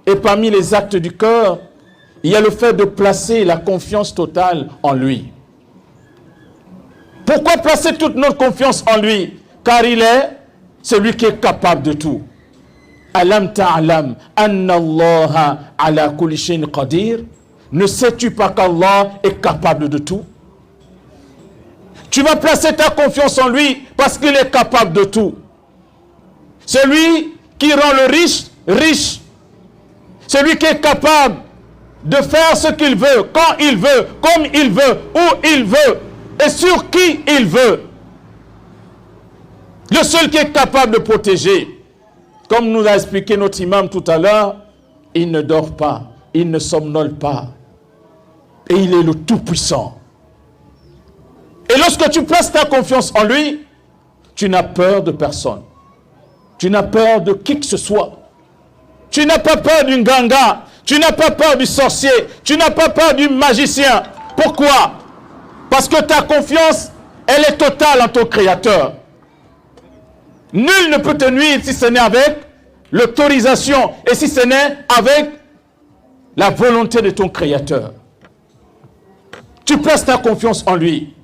Et parmi les actes du cœur, il y a le fait de placer la confiance totale en lui. Pourquoi placer toute notre confiance en lui? Car il est celui qui est capable de tout. Alam ta'alam anna Allah ala kulli shay'in qadir. Ne sais-tu pas qu'Allah est capable de tout? Tu vas placer ta confiance en lui parce qu'il est capable de tout. C'est lui qui rend le riche riche. Celui qui est capable de faire ce qu'il veut, quand il veut, comme il veut, où il veut, et sur qui il veut. Le seul qui est capable de protéger. Comme nous a expliqué notre imam tout à l'heure, il ne dort pas, il ne somnole pas. Et il est le Tout-Puissant. Et lorsque tu places ta confiance en lui, tu n'as peur de personne. Tu n'as peur de qui que ce soit. Tu n'as pas peur d'une ganga. Tu n'as pas peur du sorcier. Tu n'as pas peur du magicien. Pourquoi? Parce que ta confiance, elle est totale en ton Créateur. Nul ne peut te nuire si ce n'est avec l'autorisation et si ce n'est avec la volonté de ton Créateur. Tu places ta confiance en lui.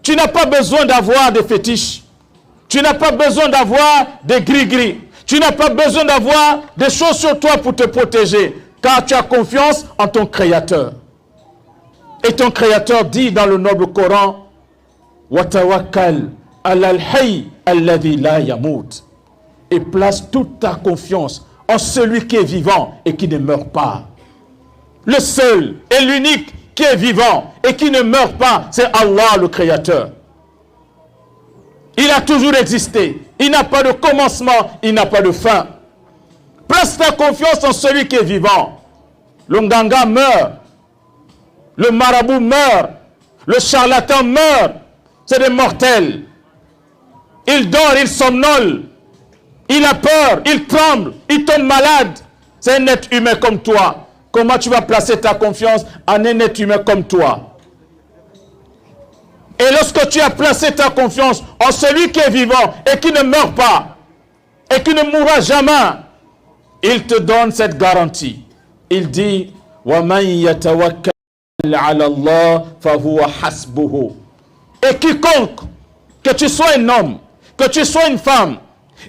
Tu n'as pas besoin d'avoir des fétiches. Tu n'as pas besoin d'avoir des gris-gris. Tu n'as pas besoin d'avoir des choses sur toi pour te protéger. Car tu as confiance en ton Créateur. Et ton Créateur dit dans le noble Coran, « Wa tawakkal ala al-hayy alladhi la yamut » et place toute ta confiance en celui qui est vivant et qui ne meurt pas. Le seul et l'unique qui est vivant et qui ne meurt pas, c'est Allah le Créateur. Il a toujours existé. Il n'a pas de commencement, il n'a pas de fin. Place ta confiance en celui qui est vivant. Le nganga meurt. Le marabout meurt. Le charlatan meurt. C'est des mortels. Il dort, il somnole. Il a peur, il tremble, il tombe malade. C'est un être humain comme toi. Comment tu vas placer ta confiance en un être humain comme toi? Et lorsque tu as placé ta confiance en celui qui est vivant et qui ne meurt pas, et qui ne mourra jamais, il te donne cette garantie. Il dit, وَمَنْ يَتَوَكَّلْ عَلَى اللَّهِ فَهُوَ حَسْبُهُ. Et quiconque, que tu sois un homme, que tu sois une femme,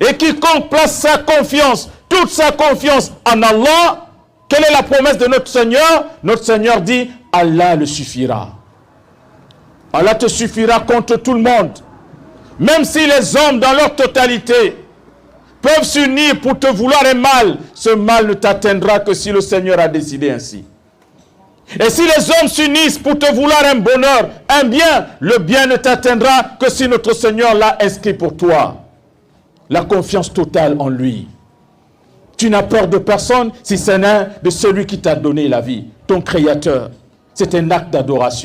et quiconque place sa confiance, toute sa confiance en Allah, quelle est la promesse de notre Seigneur? Notre Seigneur dit, Allah le suffira. Allah te suffira contre tout le monde. Même si les hommes dans leur totalité peuvent s'unir pour te vouloir un mal, ce mal ne t'atteindra que si le Seigneur a décidé ainsi. Et si les hommes s'unissent pour te vouloir un bonheur, un bien, le bien ne t'atteindra que si notre Seigneur l'a inscrit pour toi. La confiance totale en lui. Tu n'as peur de personne si ce n'est de celui qui t'a donné la vie, ton Créateur. C'est un acte d'adoration.